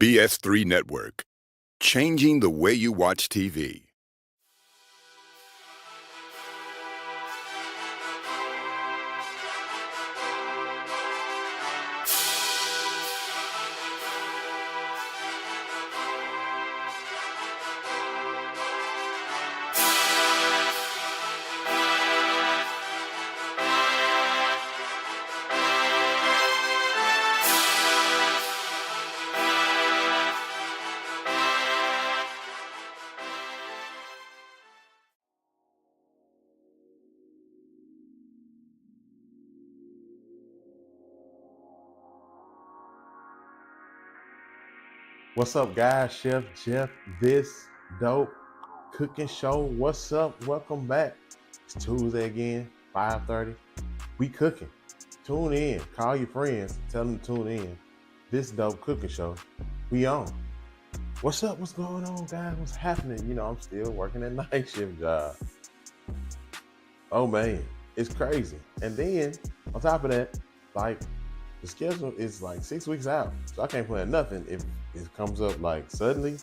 BS3 Network, changing the way you watch TV. What's up, guys? Chef Jeff, this dope cooking show. What's up? Welcome back. It's Tuesday again, 5:30. We cooking. Tune in. Call your friends. Tell them to tune in. This dope cooking show. We on. What's up? What's going on, guys? What's happening? You know, I'm still working a night shift job. Oh man, it's crazy. And then on top of that, like the schedule is like 6 weeks out, so I can't plan nothing if it comes up like suddenly.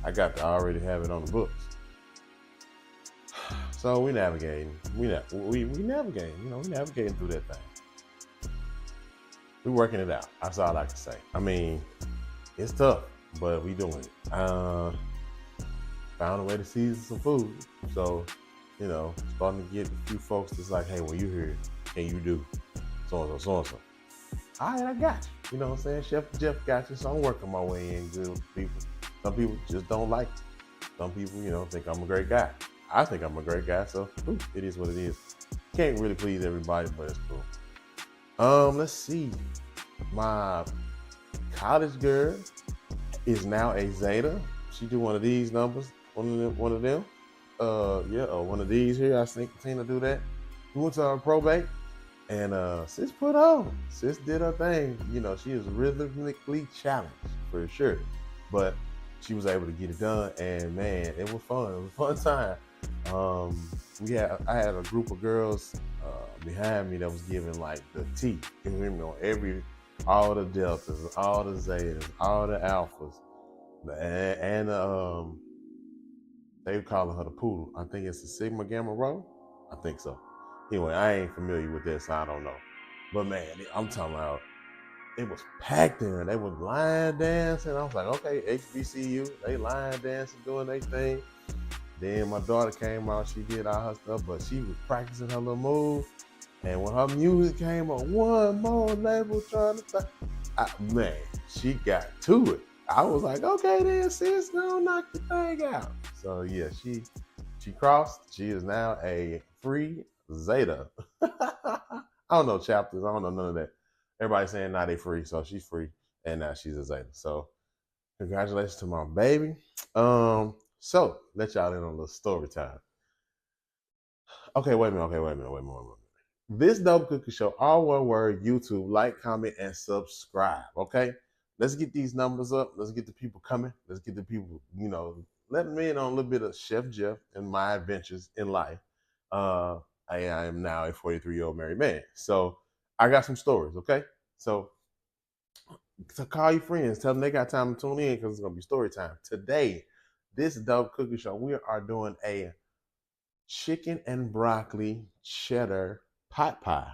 I got to already have it on the books. So we navigating. We navigating. You know, we navigating through that thing. We working it out. That's all I can say. I mean, it's tough, but we doing it. Found a way to season some food. So, you know, starting to get a few folks that's like, hey, when you here, can you do so and so, so and so? All right, I got you. You know what I'm saying? Chef Jeff got you, so I'm working my way in good with people. Some people just don't like it. Some people, you know, think I'm a great guy. I think I'm a great guy, so it is what it is. Can't really please everybody, but it's cool. Let's see. My college girl is now a Zeta. She do one of these numbers, one of them. One of these here. I think Tina do that. We went to our probate. And sis put on. Sis did her thing. You know, she is rhythmically challenged for sure. But she was able to get it done. And man, it was fun. It was a fun time. I had a group of girls behind me that was giving like the tea. You know, all the deltas, all the zetas, all the alphas, and they were calling her the poodle. I think it's the Sigma Gamma Rho. I think so. Anyway, I ain't familiar with this, so I don't know. But man, I'm talking about, it was packed in. They was line dancing. I was like, okay, HBCU, they line dancing, doing their thing. Then my daughter came out, she did all her stuff, but she was practicing her little move. And when her music came on, one more level trying to man, she got to it. I was like, okay then, sis, gonna knock the thing out. So yeah, she crossed. She is now a free Zeta. I don't know chapters. I don't know none of that. Everybody's saying now they free, so she's free, and now she's a Zeta. So congratulations to my baby. So let y'all in on a little story time. Okay, wait a minute. This dope cookie show, all one word, YouTube, like, comment, and subscribe. Okay, let's get these numbers up. Let's get the people coming. Let's get the people, you know, letting me in on a little bit of Chef Jeff and my adventures in life. I am now a 43-year-old married man. So I got some stories, okay? So call your friends, tell them they got time to tune in because it's going to be story time. Today, this dope cookie show, we are doing a chicken and broccoli cheddar pot pie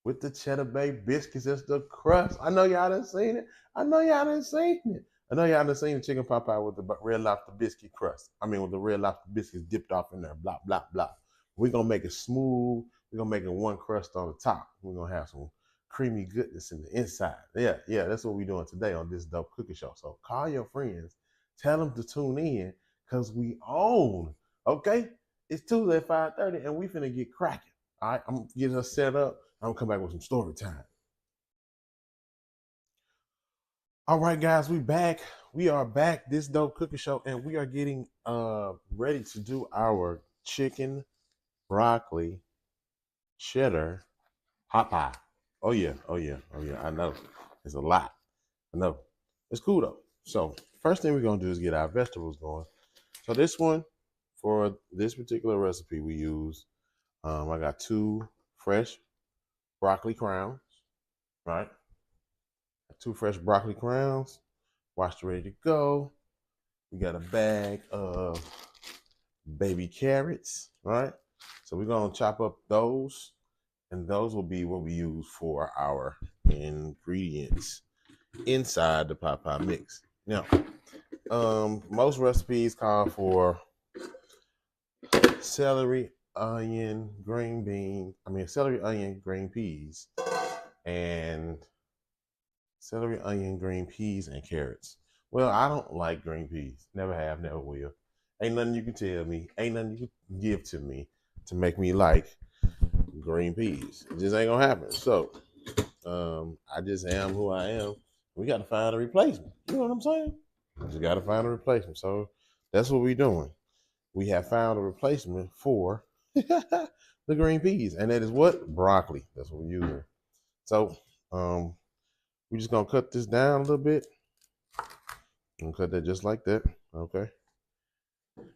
with the Cheddar Bay Biscuits as the crust. I know y'all done seen it. I know y'all done seen the chicken pot pie with the Red Lobster biscuit crust. I mean, with the Red Lobster biscuits dipped off in there, blah, blah, blah. We're going to make it smooth. We're going to make it one crust on the top. We're going to have some creamy goodness in the inside. Yeah, that's what we're doing today on this dope cookie show. So call your friends. Tell them to tune in because we own, okay? It's Tuesday at 5:30 and we finna get cracking. All right, I'm going to get us set up. I'm going to come back with some story time. All right, guys, we back. We are back, this dope cookie show, and we are getting ready to do our chicken, broccoli, cheddar, pot pie. Oh yeah. I know. It's a lot. I know. It's cool though. So first thing we're gonna do is get our vegetables going. So this one, for this particular recipe, we use, I got 2 fresh broccoli crowns, right? 2 fresh broccoli crowns, washed ready to go. We got a bag of baby carrots, right? So we're gonna chop up those, and those will be what we use for our ingredients inside the pot pie mix. Now, most recipes call for celery, onion, celery, onion, green peas, and carrots. Well, I don't like green peas. Never have, never will. Ain't nothing you can tell me. Ain't nothing you can give to me to make me like green peas. It just ain't gonna happen. So, I just am who I am. We got to find a replacement. You know what I'm saying? We just got to find a replacement. So that's what we're doing. We have found a replacement for the green peas, and that is what? Broccoli. That's what we're using. So, we're just gonna cut this down a little bit. And cut that just like that, okay?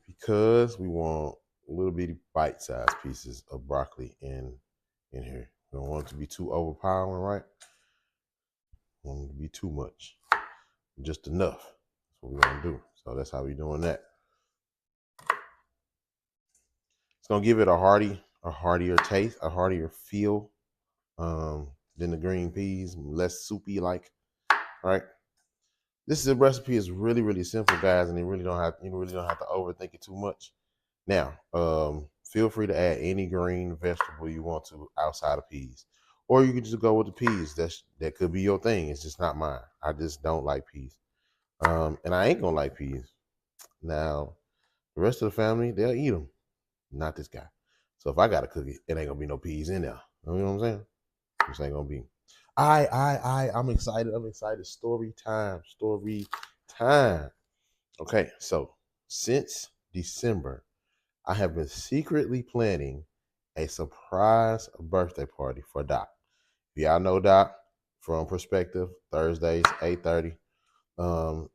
Because we want little bitty bite-sized pieces of broccoli in here. We don't want it to be too overpowering, right? We don't want it to be too much. Just enough. That's what we're gonna do. So that's how we're doing that. It's gonna give it a heartier taste, a heartier feel than the green peas, less soupy like, right? This recipe is really, really simple, guys, and you really don't have to overthink it too much. Now, feel free to add any green vegetable you want to outside of peas, or you can just go with the peas. That could be your thing. It's just not mine. I just don't like peas, and I ain't gonna like peas. Now, the rest of the family, they'll eat them. Not this guy. So if I gotta cook it, it ain't gonna be no peas in there. You know what I'm saying? This ain't gonna be. I'm excited. I'm excited. Story time. Story time. Okay, so since December, I have been secretly planning a surprise birthday party for Doc. Y'all know Doc from Perspective, Thursdays, 8:30.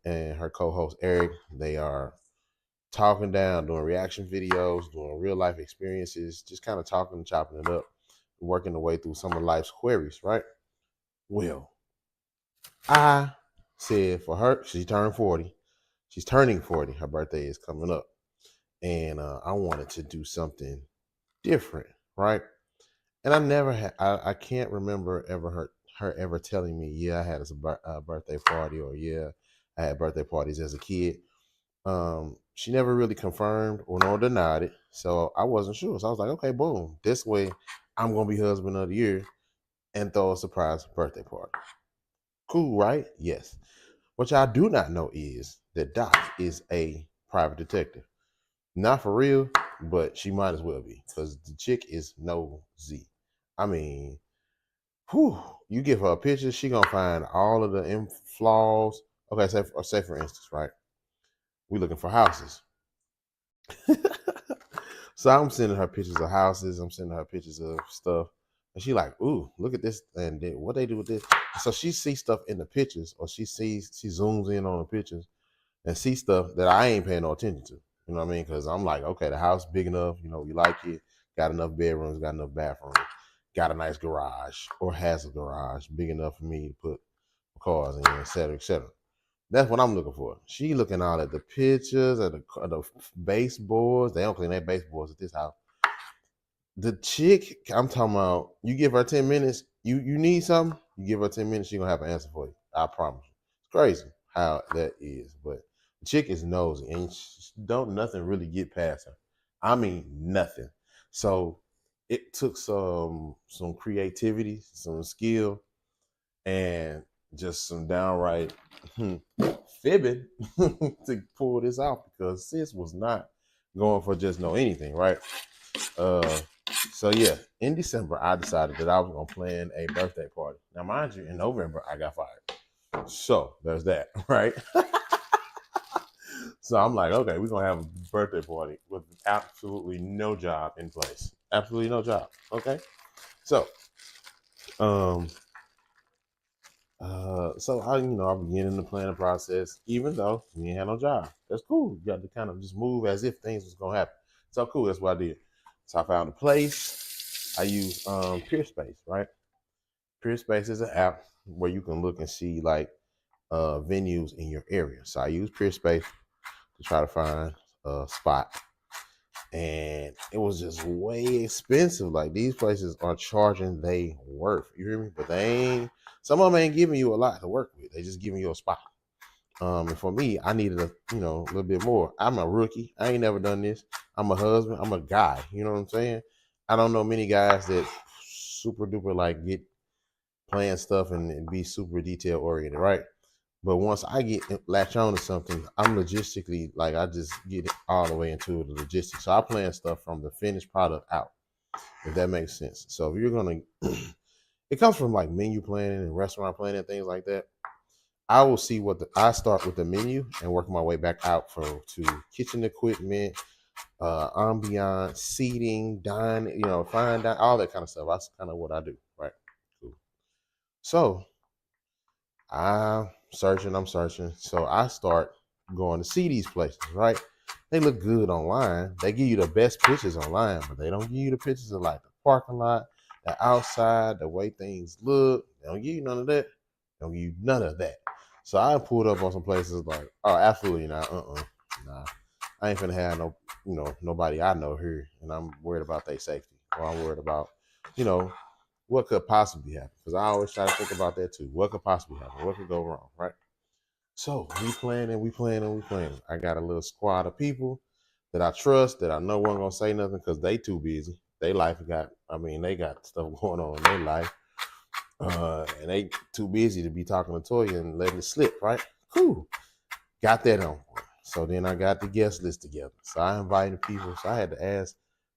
And her co-host Eric, they are talking down, doing reaction videos, doing real life experiences, just kind of talking and chopping it up, working the way through some of life's queries, right? Well, I said for her, she turned 40. She's turning 40. Her birthday is coming up. And I wanted to do something different, right? And I never had, I can't remember her ever telling me, yeah, I had a birthday party, or yeah, I had birthday parties as a kid. She never really confirmed or nor denied it. So I wasn't sure. So I was like, okay, boom. This way I'm going to be husband of the year and throw a surprise birthday party. Cool, right? Yes. What y'all do not know is that Doc is a private detective. Not for real, but she might as well be, because the chick is nosy. I mean, you give her a picture, she gonna find all of the flaws. Okay, say for instance, right? We looking for houses. So I'm sending her pictures of houses. I'm sending her pictures of stuff. And she like, ooh, look at this. And then what they do with this. So she sees stuff in the pictures, or she zooms in on the pictures and sees stuff that I ain't paying no attention to. You know what I mean? Because I'm like, okay, the house big enough. You know, we like it. Got enough bedrooms, got enough bathrooms, got a nice garage, or has a garage big enough for me to put cars in, et cetera, et cetera. That's what I'm looking for. She looking all at the pictures, at the baseboards. They don't clean their baseboards at this house. The chick, I'm talking about, you give her 10 minutes, you need something, you give her 10 minutes, she gonna have an answer for you. I promise you. It's crazy how that is. But the chick is nosy, and don't nothing really get past her. I mean, nothing. So it took some creativity, some skill, and just some downright fibbing to pull this off, because sis was not going for just no anything, right? So yeah, in December, I decided that I was gonna plan a birthday party. Now, mind you, in November, I got fired. So there's that, right? So I'm like, okay, we're gonna have a birthday party with absolutely no job in place. Absolutely no job. Okay. So, so I began in the planning process, even though we ain't had no job. That's cool. You got to kind of just move as if things was gonna happen. So cool. That's what I did. So I found a place. I use Peerspace, right? Peerspace is an app where you can look and see like venues in your area. So I use Peerspace to try to find a spot, and it was just way expensive. Like these places are charging they worth. You hear me? But they ain't. Some of them ain't giving you a lot to work with. They just giving you a spot. And for me, I needed a little bit more. I'm a rookie. I ain't never done this. I'm a husband. I'm a guy. You know what I'm saying? I don't know many guys that super duper like get playing stuff and be super detail oriented, right? But once I get latch on to something, I'm logistically like I just get all the way into the logistics. So I plan stuff from the finished product out, if that makes sense. So if you're gonna, it comes from like menu planning and restaurant planning and things like that. I will see I start with the menu and work my way back out to kitchen equipment, ambiance, seating, dining, fine dining, all that kind of stuff. That's kind of what I do, right? Cool. So I'm searching. So I start going to see these places, right? They look good online. They give you the best pictures online, but they don't give you the pictures of like the parking lot, the outside, the way things look. They don't give you none of that. They don't give you none of that. So I pulled up on some places like, oh, absolutely not. Nah. I ain't finna have nobody I know here, and I'm worried about their safety, or I'm worried about, you know, what could possibly happen? Because I always try to think about that too. What could possibly happen? What could go wrong, right? So we planning. I got a little squad of people that I trust, that I know weren't gonna say nothing because they too busy. They got stuff going on in their life. And they too busy to be talking to Toya and letting it slip, right? Cool. Got that on. So then I got the guest list together. So I invited people. So I had to ask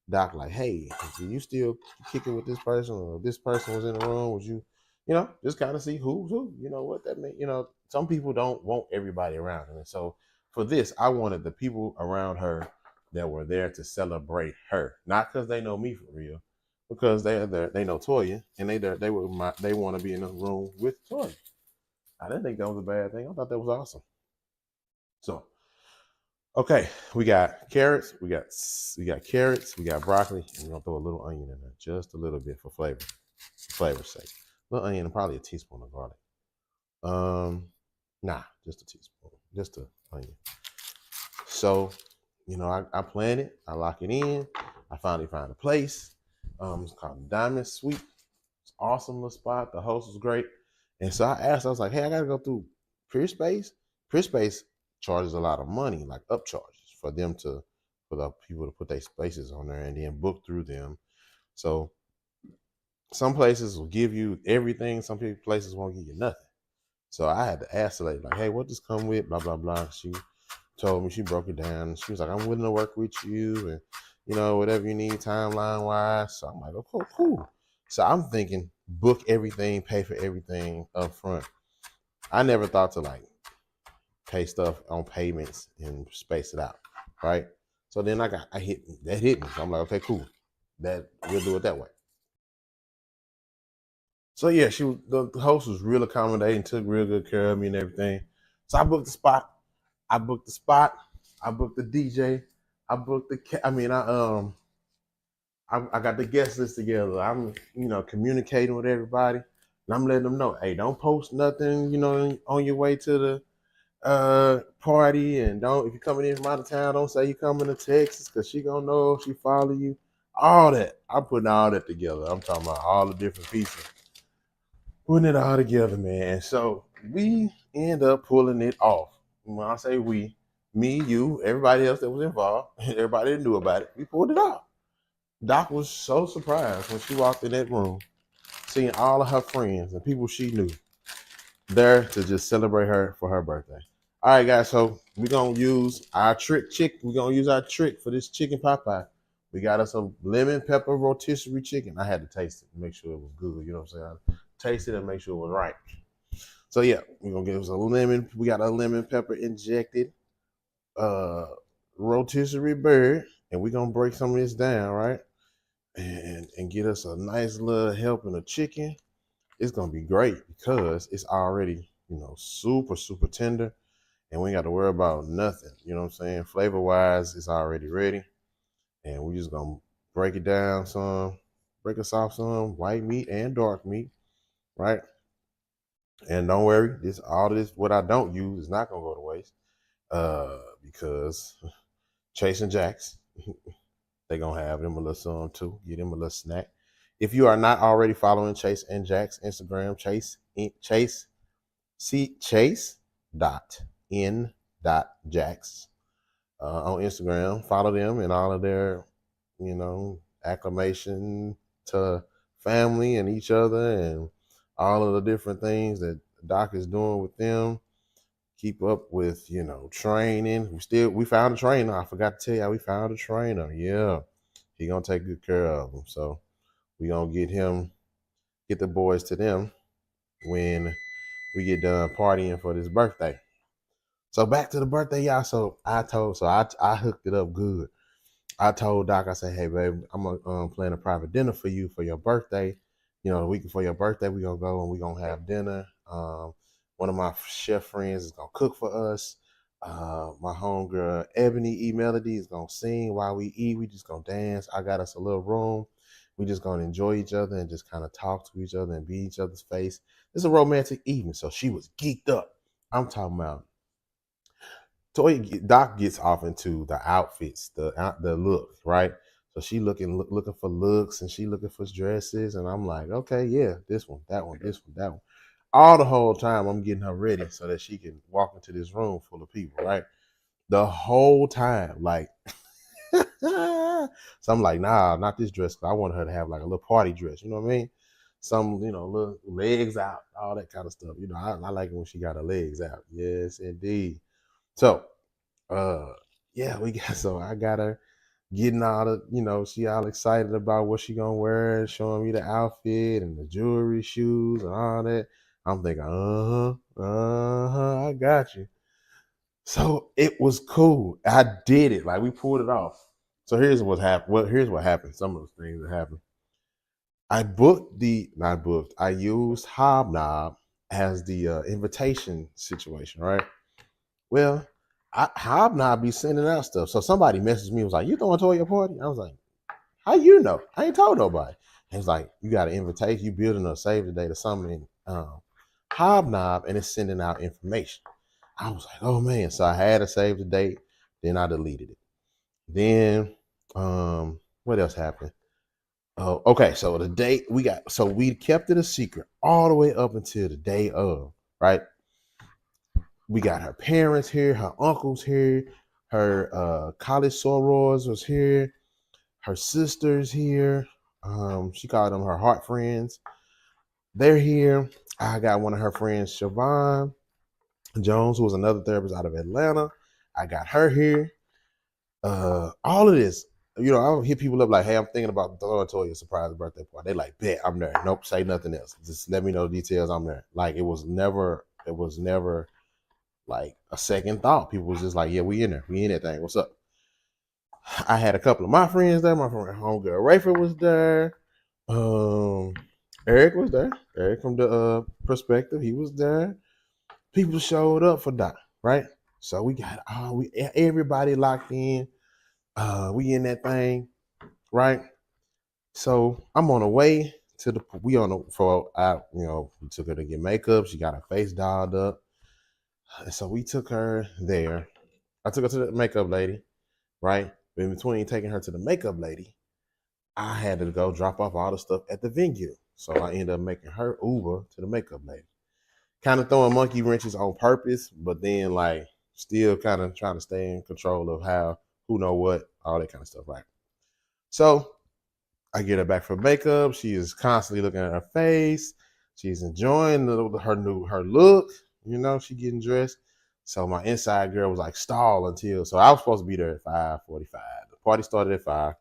Doc, like, hey, do you still kicking with this person, or if this person was in the room, would you, just kind of see who's who, what that mean. Some people don't want everybody around them. And so for this, I wanted the people around her that were there to celebrate her, not because they know me for real, because they know Toya, and they want to be in the room with Toya. I didn't think that was a bad thing. I thought that was awesome. So okay, we got carrots, we got broccoli, and we're gonna throw a little onion in there, just a little bit for flavor's sake. A little onion and probably a teaspoon of garlic. Nah, just a teaspoon, just a onion. So, I plan it, I lock it in. I finally find a place. It's called Diamond Suite. It's an awesome little spot. The host was great, and so I was like, hey, I gotta go through Peerspace. Peerspace charges a lot of money, like upcharges for the people to put their spaces on there and then book through them. So some places will give you everything, some places won't give you nothing. So I had to ask the lady, like, hey, what does come with? Blah, blah, blah. She told me, she broke it down. She was like, I'm willing to work with you and, whatever you need timeline wise. So I'm like, okay, cool. So I'm thinking, book everything, pay for everything up front. I never thought to like pay stuff on payments and space it out, right? So then that hit me. So I'm like, okay, cool. We'll do it that way. So yeah, the host was real accommodating, took real good care of me and everything. So I booked the spot. I booked the spot. I booked the DJ. I booked the. I mean, I got the guest list together. I'm communicating with everybody, and I'm letting them know, hey, don't post nothing, on your way to the party, and don't, if you're coming in from out of town, don't say you're coming to Texas, because she gonna know if she follow you. All that, I'm putting all that together. I'm talking about all the different pieces, putting it all together, man. So we end up pulling it off. When I say we, me, you, everybody else that was involved, everybody that knew about it, we pulled it off. Doc was so surprised when she walked in that room, seeing all of her friends and people she knew there to just celebrate her for her birthday. All right, guys. So we're gonna use our trick chick. We're gonna use our trick for this chicken pot pie. We got us a lemon pepper rotisserie chicken. I had to taste it to make sure it was good. You know what I'm saying? I tasted it and make sure it was right. So yeah, we're gonna give us a lemon. We got a lemon pepper injected uh rotisserie bird, and we're gonna break some of this down, right? And get us a nice little helping of chicken. It's gonna be great because it's already, super, super tender, and we ain't got to worry about nothing. You know what I'm saying? Flavor wise, it's already ready. And we just gonna break it down break us off some white meat and dark meat, right? And don't worry, all of this what I don't use is not gonna go to waste. Because Chase and Jax, they gonna have them a little some too. Get them a little snack. If you are not already following Chase and Jax Instagram, Chase dot in dot Jax on Instagram. Follow them and all of their, acclamation to family and each other and all of the different things that Doc is doing with them. Keep up with, training. We found a trainer. I forgot to tell you, we found a trainer. Yeah. He gonna take good care of them. So we gonna get the boys to them when we get done partying for this birthday. So back to the birthday, y'all. So I hooked it up good. I told Doc, I said, hey, babe, I'm going to plan a private dinner for you for your birthday. The week before your birthday, we're going to go and we're going to have dinner. One of my chef friends is going to cook for us. My homegirl, Ebony E. Melody, is going to sing while we eat. We just going to dance. I got us a little room. We just going to enjoy each other and just kind of talk to each other and be each other's face. It's a romantic evening. So she was geeked up. I'm talking about Doc gets off into the outfits, the look, right? So she looking for looks and she looking for dresses, and I'm like, okay, yeah, this one, that one, this one, that one. All the whole time I'm getting her ready so that she can walk into this room full of people, right? The whole time, like, so I'm like, nah, not this dress. I want her to have like a little party dress, you know what I mean? Some, little legs out, all that kind of stuff. I like it when she got her legs out. Yes, indeed. So yeah, so I got her getting all the, she all excited about what she gonna wear, showing me the outfit and the jewelry, shoes, and all that. I'm thinking, I got you. So it was cool. I did it. Like we pulled it off. So here's what happened. Well, here's what happened. Some of the things that happened. I used Hobnob as the invitation situation, right? Well, Hobnob be sending out stuff. So somebody messaged me, was like, you throwing a toy at your party? I was like, how you know? I ain't told nobody. And it's like, you got an invitation, you building a save the date or something Hobnob, and it's sending out information. I was like, oh man. So I had to save the date, then I deleted it. Then what else happened? Oh, okay. So the date we kept it a secret all the way up until the day of, right? We got her parents here, her uncles here, her college sorors was here, her sisters here. She called them her heart friends. They're here. I got one of her friends, Siobhan Jones, who was another therapist out of Atlanta. I got her here. All of this, I'll hit people up like, hey, I'm thinking about throwing Toya a surprise birthday party. They like, bet, I'm there. Nope, say nothing else. Just let me know the details. I'm there. Like it was never like a second thought. People was just like, yeah, we in there. We in that thing. What's up? I had a couple of my friends there. My friend homegirl Rayford was there. Eric was there. Eric from the perspective, he was there. People showed up for Doc, right? So we got everybody locked in. We in that thing, right? So I'm on the way to we took her to get makeup. She got her face dolled up. So we took her there. I took her to the makeup lady, right? But in between taking her to the makeup lady, I had to go drop off all the stuff at the venue. So I ended up making her Uber to the makeup lady. Kind of throwing monkey wrenches on purpose, but then like still kind of trying to stay in control of how, who know what, all that kind of stuff, right? So I get her back from makeup. She is constantly looking at her face. She's enjoying her look. She getting dressed. So my inside girl was like stall until. So I was supposed to be there at 5:45. The party started at 5.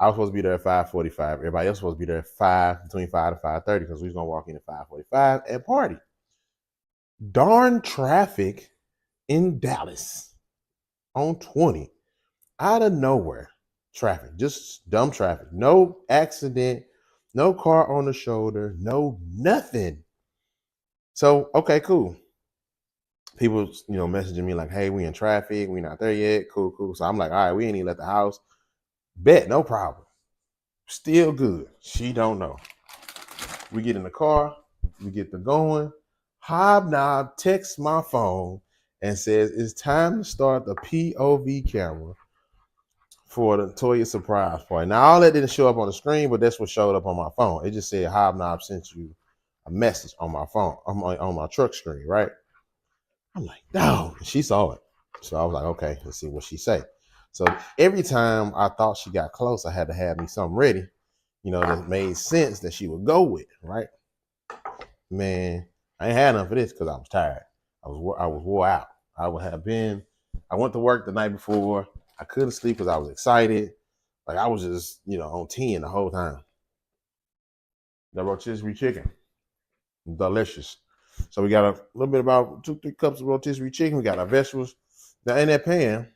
I was supposed to be there at 5:45. Everybody else was supposed to be there at 5, between 5 to 5:30, because we was gonna walk in at 5:45 and party. Darn traffic in Dallas on 20 out of nowhere. Traffic, just dumb traffic. No accident, no car on the shoulder, no nothing. So, okay, cool. People, messaging me like, hey, we in traffic. We not there yet. Cool. So I'm like, all right, we ain't even left the house. Bet, no problem. Still good. She don't know. We get in the car. We get to going. Hobnob texts my phone and says it's time to start the POV camera for the Toya surprise party. Now all that didn't show up on the screen, but that's what showed up on my phone. It just said Hobnob sent you a message on my phone, on my truck screen, right? I'm like, no, she saw it. So I was like, okay, let's see what she say. So every time I thought she got close, I had to have me something ready, that made sense that she would go with, right? Man, I ain't had nothing for this because I was tired. I was wore out. I went to work the night before. I couldn't sleep because I was excited. Like I was just, on 10 the whole time. The rotisserie chicken, delicious. So we got a little bit about 2-3 cups of rotisserie chicken. We got our vegetables. Now in that pan,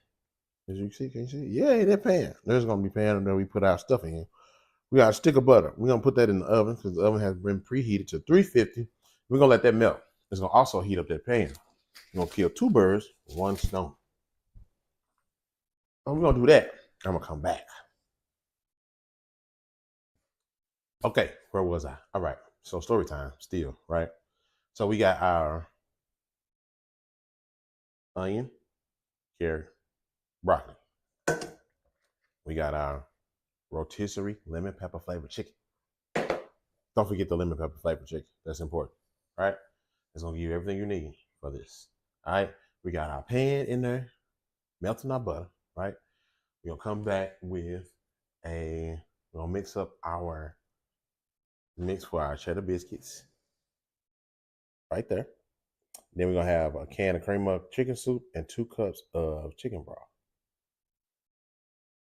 as you see, can you see? Yeah, in that pan. There's gonna be pan, and then we put our stuff in. We got a stick of butter. We're gonna put that in the oven because the oven has been preheated to 350. We're gonna let that melt. It's gonna also heat up that pan. We're gonna kill 2 birds with 1 stone. And we're gonna do that. I'm gonna come back. Okay, where was I? All right. So story time still, right? So we got our onion, carrot, broccoli. We got our rotisserie lemon pepper flavored chicken. Don't forget the lemon pepper flavored chicken. That's important, right? It's gonna give you everything you need for this. All right. We got our pan in there, melting our butter, right? We're gonna come back with we're gonna mix up our mix for our cheddar biscuits right there. Then we're gonna have a can of cream of chicken soup and 2 cups of chicken broth.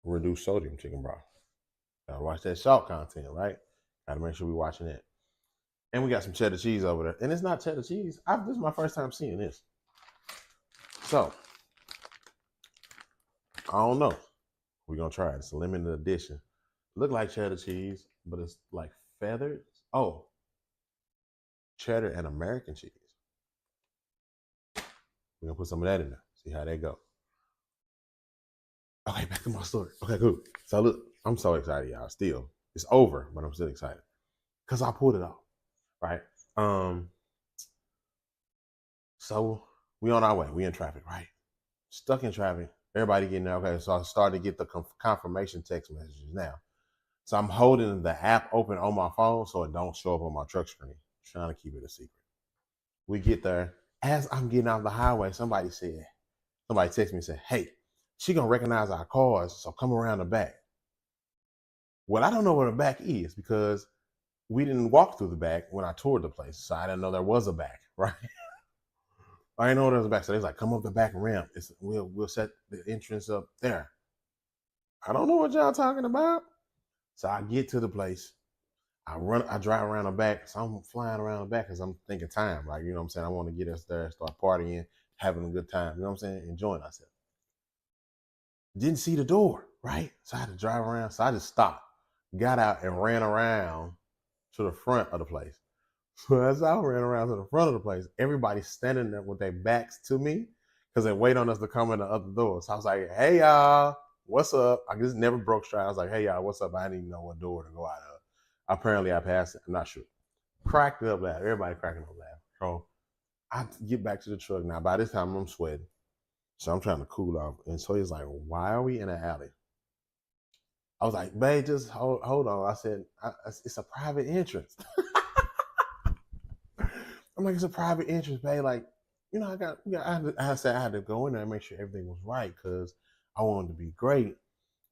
Reduced sodium chicken broth. Gotta watch that salt content, right? Gotta make sure we're watching that. And we got some cheddar cheese over there. And it's not cheddar cheese. This is my first time seeing this. So, I don't know. We're gonna try it. It's a limited edition. Look like cheddar cheese, but it's like feathered. Oh, cheddar and American cheese. We're gonna put some of that in there. See how that go. Okay, back to my story. Okay, cool. So look, I'm so excited, y'all. Still, it's over, but I'm still excited because I pulled it off. Right. So we on our way. We in traffic, right? Stuck in traffic. Everybody getting there. Okay, so I started to get the confirmation text messages now. So I'm holding the app open on my phone so it don't show up on my truck screen. Trying to keep it a secret. We get there. As I'm getting off the highway, somebody texted me and said, hey, she gonna recognize our cars, so come around the back. Well, I don't know where the back is because we didn't walk through the back when I toured the place. So I didn't know there was a back, right? I didn't know there was a back. So they was like, come up the back ramp. We'll set the entrance up there. I don't know what y'all talking about. So I get to the place. I drive around the back. So I'm flying around the back because I'm thinking time. Like, you know what I'm saying? I want to get us there, start partying, having a good time. You know what I'm saying? Enjoying ourselves. Didn't see the door, right? So I had to drive around. So I just stopped, got out, and ran around to the front of the place. So as I ran around to the front of the place, everybody's standing there with their backs to me because they wait on us to come in the other door. So I was like, hey, y'all, what's up? I just never broke stride. I was like, hey, y'all, what's up? I didn't even know what door to go out of. Apparently, I passed it. I'm not sure. Cracked up laughing. Everybody cracking up laughing. So I get back to the truck now. By this time, I'm sweating. So I'm trying to cool off. And so he's like, why are we in an alley? I was like, babe, just hold on. I said, it's a private entrance. I'm like, it's a private entrance, babe. Like, I said I had to go in there and make sure everything was right because I wanted to be great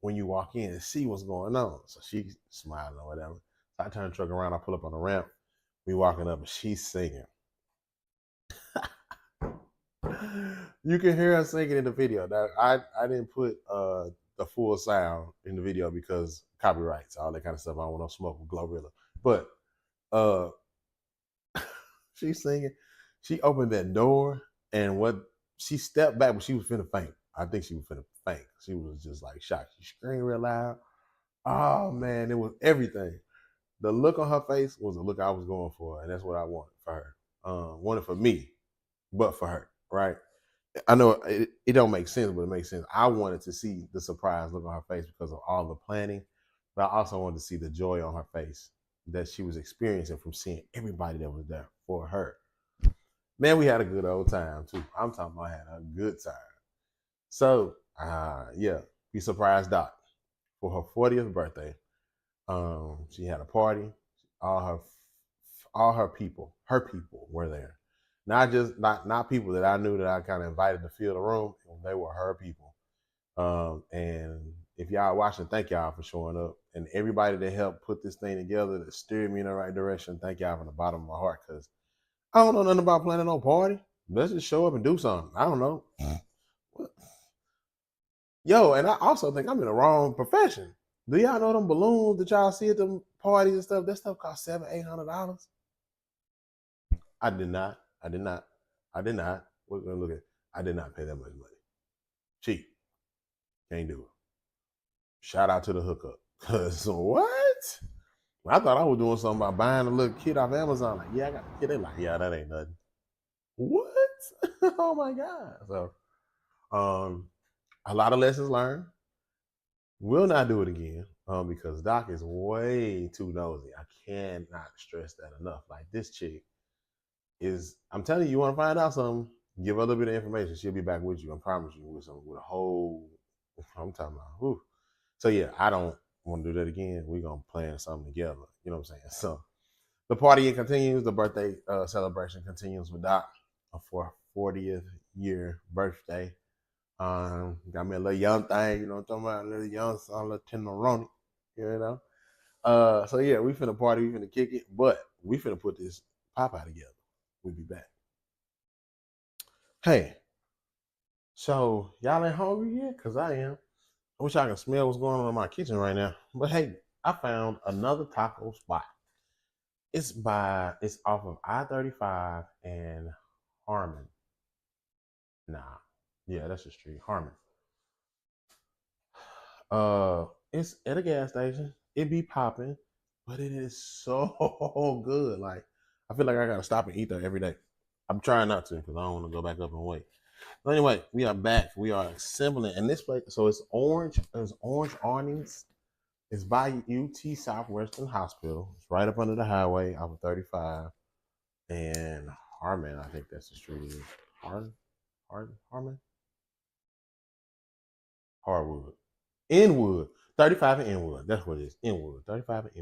when you walk in and see what's going on. So she's smiling or whatever. So I turn the truck around, I pull up on the ramp. We walking up and she's singing. You can hear her singing in the video. Now, I didn't put the full sound in the video because copyrights, all that kind of stuff. I don't want no smoke with Glorilla. But she's singing. She opened that door and she stepped back, but she was finna faint. I think she was finna faint. She was just like shocked. She screamed real loud. Oh man, it was everything. The look on her face was the look I was going for, and that's what I wanted for her. Wanted for me, but for her, right? I know it don't make sense, but it makes sense. I wanted to see the surprise look on her face because of all the planning, but I also wanted to see the joy on her face that she was experiencing from seeing everybody that was there for her. Man, we had a good old time too. I'm talking about had a good time. So, yeah, we surprised Doc for her 40th birthday. She had a party. All her her people were there. Not just not people that I knew that I kind of invited to fill the room. They were her people. And if y'all watching, thank y'all for showing up. And everybody that helped put this thing together, that steered me in the right direction, thank y'all from the bottom of my heart. Because I don't know nothing about planning no party. Let's just show up and do something. I don't know. Yo, and I also think I'm in the wrong profession. Do y'all know them balloons that y'all see at them parties and stuff? That stuff costs $700-$800. I did not. I did not. I did not. We're gonna look at. I did not pay that much money. Cheap. Can't do it. Shout out to the hookup. Cause what? I thought I was doing something about buying a little kit off Amazon. Like, yeah, I got a kit. They like, yeah, that ain't nothing. What? Oh my god. So, a lot of lessons learned. Will not do it again. Because Doc is way too nosy. I cannot stress that enough. Like this chick is. I'm telling you, you want to find out something. Give her a little bit of information. She'll be back with you. I promise you. With a whole. I'm talking about. Whew. So yeah, I don't want to do that again. We're gonna plan something together. You know what I'm saying? So the party continues. The birthday celebration continues with Doc for 40th year birthday. Got me a little young thing. You know what I'm talking about? A little young, a little tenderoni. You know. So yeah, we finna party. We finna kick it, but we finna put this Popeye together. We'll be back. Hey, so y'all ain't hungry yet? Cause I am. I wish I could smell what's going on in my kitchen right now. But hey, I found another taco spot. It's off of I-35 and Harmon. Nah. Yeah, that's the street. Harmon. It's at a gas station. It be popping, but it is so good. Like I feel like I gotta stop and eat there every day. I'm trying not to because I don't want to go back up and wait. But anyway, we are back. We are assembling, and this place. So it's orange. There's orange awnings. It's by UT Southwestern Hospital. It's right up under the highway off of 35 and Harmon. I think that's the street. Harmon, Harwood, Inwood, 35 and Inwood. That's what it is. Inwood, 35 and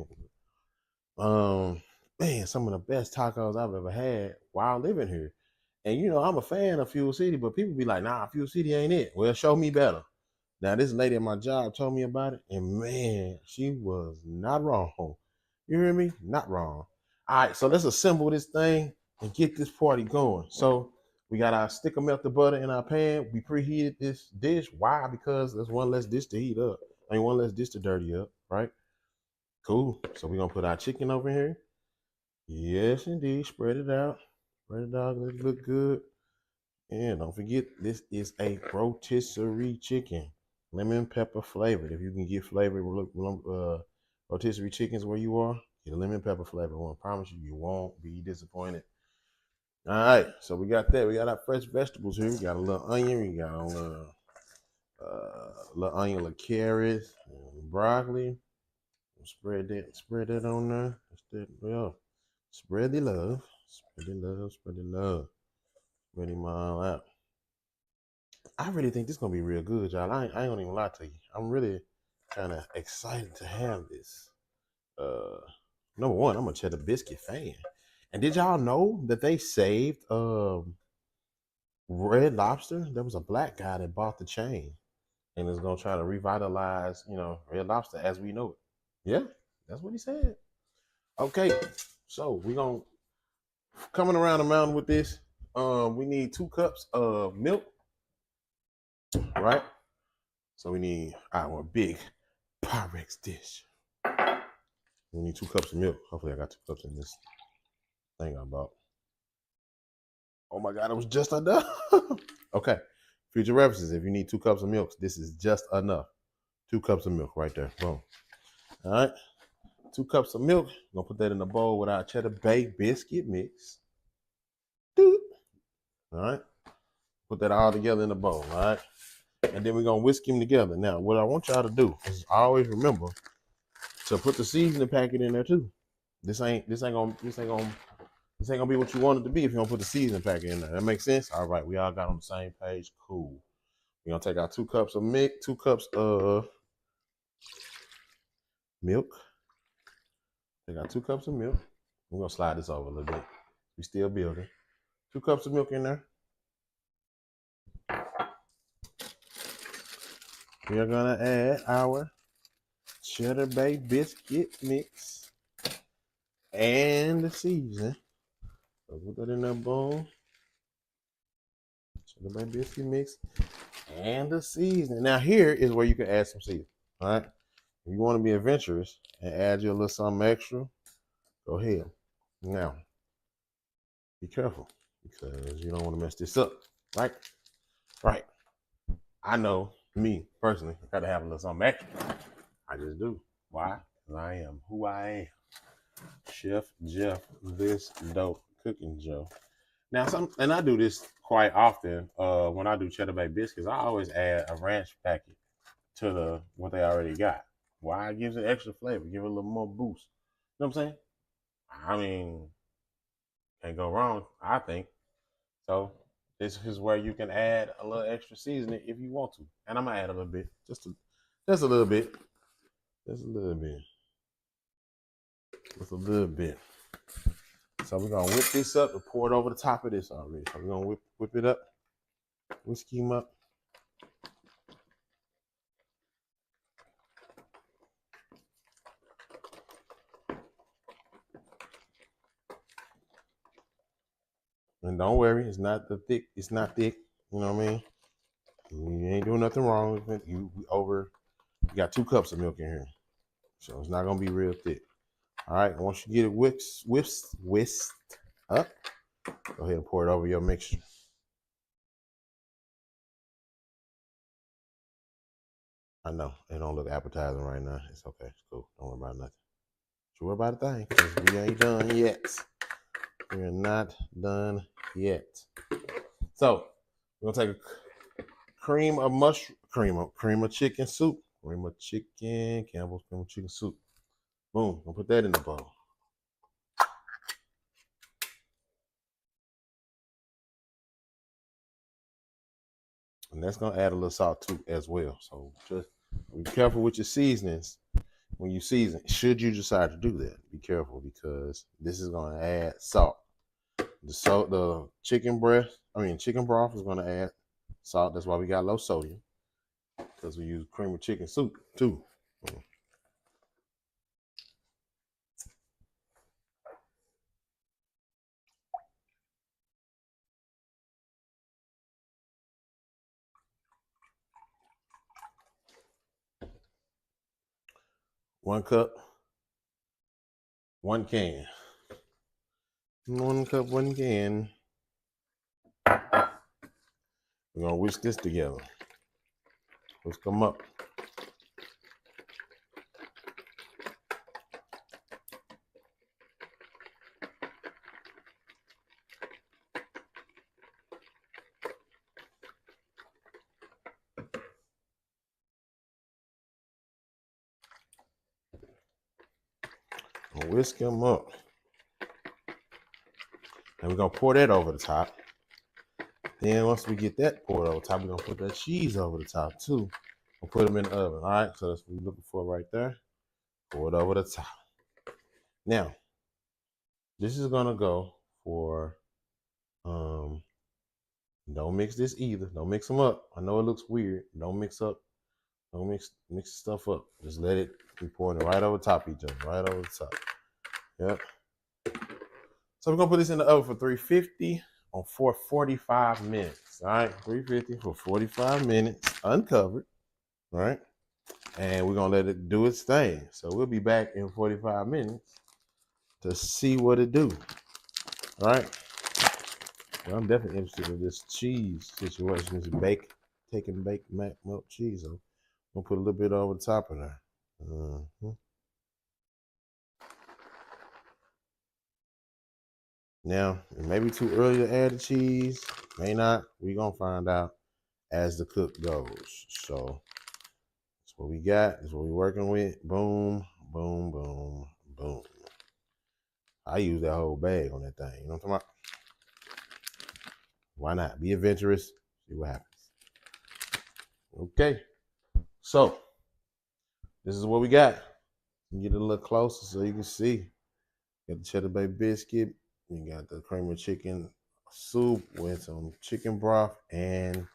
Inwood. Man, some of the best tacos I've ever had while living here. And you know, I'm a fan of Fuel City, but people be like, nah, Fuel City ain't it. Well, show me better. Now, this lady at my job told me about it, and man, she was not wrong. You hear me? Not wrong. All right, so let's assemble this thing and get this party going. So we got our stick of melted butter in our pan. We preheated this dish. Why? Because there's one less dish to heat up. I mean, one less dish to dirty up, right? Cool. So we're gonna put our chicken over here. Yes, indeed. Spread it out. Spread it out. Let it look good. And don't forget, this is a rotisserie chicken, lemon pepper flavored. If you can get flavored rotisserie chickens where you are, get a lemon pepper flavor. I want to promise you, you won't be disappointed. All right, so we got that. We got our fresh vegetables here. We got a little onion. We got a little onion, little carrots, broccoli. Spread that on there. Spread the love. Spread the love. Spread the love. Spread them all out. I really think this is gonna be real good, y'all. I ain't gonna even lie to you. I'm really kind of excited to have this. Uh, Number one, I'm a cheddar biscuit fan. And did y'all know that they saved Red Lobster? There was a black guy that bought the chain and is gonna try to revitalize, Red Lobster as we know it. Yeah, that's what he said. Okay, so we're gonna coming around the mountain with this. We need 2 cups of milk, right? So we need our big Pyrex dish. We need 2 cups of milk. Hopefully I got 2 cups in this thing I bought. Oh my God, it was just enough. Okay, future references, if you need 2 cups of milk, this is just enough. 2 cups of milk right there, boom. All right, 2 cups of milk. I'm gonna put that in a bowl with our Cheddar Bay Biscuit mix. Doot. All right, put that all together in the bowl, all right? And then we're gonna whisk them together. Now, what I want y'all to do is always remember to put the seasoning packet in there too. This ain't gonna This ain't gonna be what you want it to be if you don't put the seasoning pack in there. That makes sense? All right, we all got on the same page. Cool. We're gonna take our 2 cups of milk, 2 cups of milk. Take our 2 cups of milk. We're gonna slide this over a little bit. We still building. 2 cups of milk in there. We are gonna add our Cheddar Bay Biscuit mix and the seasoning. So put that in there, boom. Cheddar Bay Biscuit mix and the seasoning. Now here is where you can add some seasoning. All right. If you want to be adventurous and add you a little something extra, go ahead. Now, be careful because you don't want to mess this up. Right? Right. I know me personally, I gotta have a little something extra. I just do. Why? Because I am who I am. Chef Jeff, this dope cooking Joe. Now, and I do this quite often. When I do Cheddar Bay Biscuits, I always add a ranch packet to what they already got. Why? It gives it extra flavor, give it a little more boost. You know what I'm saying? I mean, can't go wrong, I think. So this is where you can add a little extra seasoning if you want to. And I'm gonna add a little bit, just a little bit, just a little bit, just a little bit. So we're gonna whip this up and pour it over the top of this already. So we're gonna whip it up, whisk him up. And don't worry, it's not thick. It's not thick. You know what I mean? You ain't doing nothing wrong with it. You got 2 cups of milk in here, so it's not gonna be real thick. All right. Once you get it whisked up, go ahead and pour it over your mixture. I know it don't look appetizing right now. It's okay. It's cool. Don't worry about nothing. Don't worry about a thing because we ain't done yet. We're not done yet. So we're gonna take a cream of chicken soup. Cream of chicken, Campbell's cream of chicken soup. Boom. Gonna put that in the bowl. And that's gonna add a little salt too as well. So just be careful with your seasonings when you season. Should you decide to do that, be careful because this is gonna add salt. The chicken broth is gonna add salt. That's why we got low sodium because we use cream of chicken soup too. 1 cup, 1 can. 1 cup, 1 can. We're gonna whisk this together. Whisk them up. Whisk them up. And we're gonna pour that over the top. Then once we get that poured over the top, we're gonna put that cheese over the top too. We'll put them in the oven. All right, so that's what we're looking for right there. Pour it over the top. Now, this is gonna go for don't mix this either. Don't mix them up. I know it looks weird. Don't mix stuff up. Just let it be pouring it right over top each other. Right over the top. Yep. So we're gonna put this in the oven for 350 for 45 minutes. All right, 350 for 45 minutes, uncovered. All right, and we're gonna let it do its thing. So we'll be back in 45 minutes to see what it do. All right. Well, I'm definitely interested in this cheese situation. This baked mac milk cheese. I'm gonna put a little bit over the top of there. Now, it may be too early to add the cheese. May not. We're gonna find out as the cook goes. So that's what we got. That's what we're working with. Boom, boom, boom, boom. I use that whole bag on that thing. You know what I'm talking about? Why not? Be adventurous. See what happens. Okay. So this is what we got. Get it a little closer so you can see. Got the Cheddar Bay Biscuit. You got the cream of chicken soup with some chicken broth and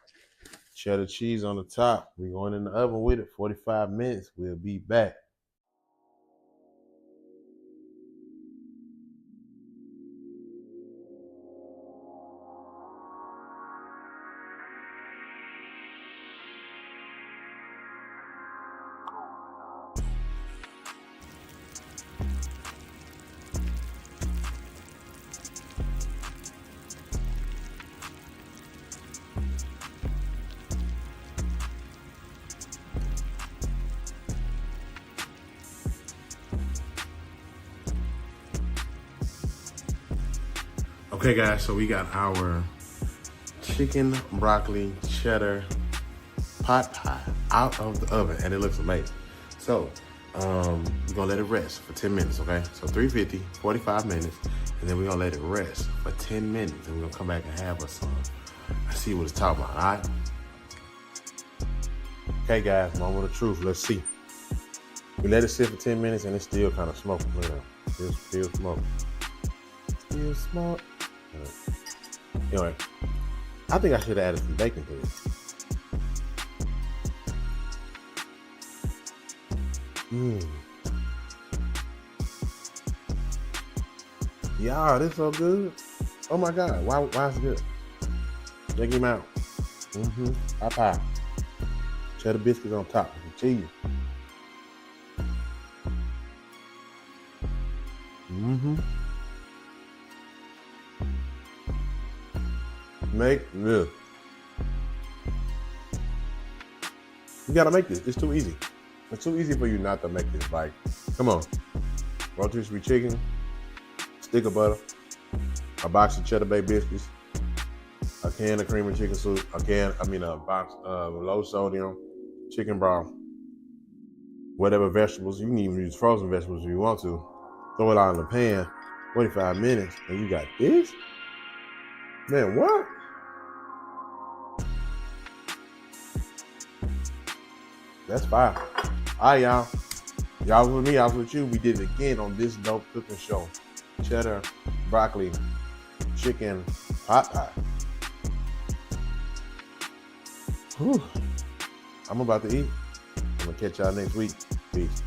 cheddar cheese on the top. We're going in the oven with it, 45 minutes. We'll be back. Okay, guys, so we got our chicken broccoli cheddar pot pie out of the oven, and it looks amazing. So we're gonna let it rest for 10 minutes, okay? So 350, 45 minutes, and then we're gonna let it rest for 10 minutes, and we're gonna come back and have us some. Let's see what it's talking about, all right? Okay, guys, moment of truth. Let's see. We let it sit for 10 minutes, and it's still kind of smoking. Look at that. Still smoking. Still smoke. Anyway, I think I should have added some bacon to it. Yeah, this so good. Oh my God, why is it good? Check him out. Pot pie. Cheddar biscuits on top with the cheese. Make this. You gotta make this. It's too easy. It's too easy for you not to make this. Like, come on. Rotisserie chicken, stick of butter, a box of Cheddar Bay biscuits, a can of cream and chicken soup, a box of low sodium chicken broth, whatever vegetables. You can even use frozen vegetables if you want to. Throw it out in the pan, 45 minutes, and you got this? Man, what? That's fire. All right, y'all. Y'all was with me, I was with you. We did it again on this dope cooking show. Cheddar, broccoli, chicken, pot pie. Whew. I'm about to eat. I'm gonna catch y'all next week. Peace.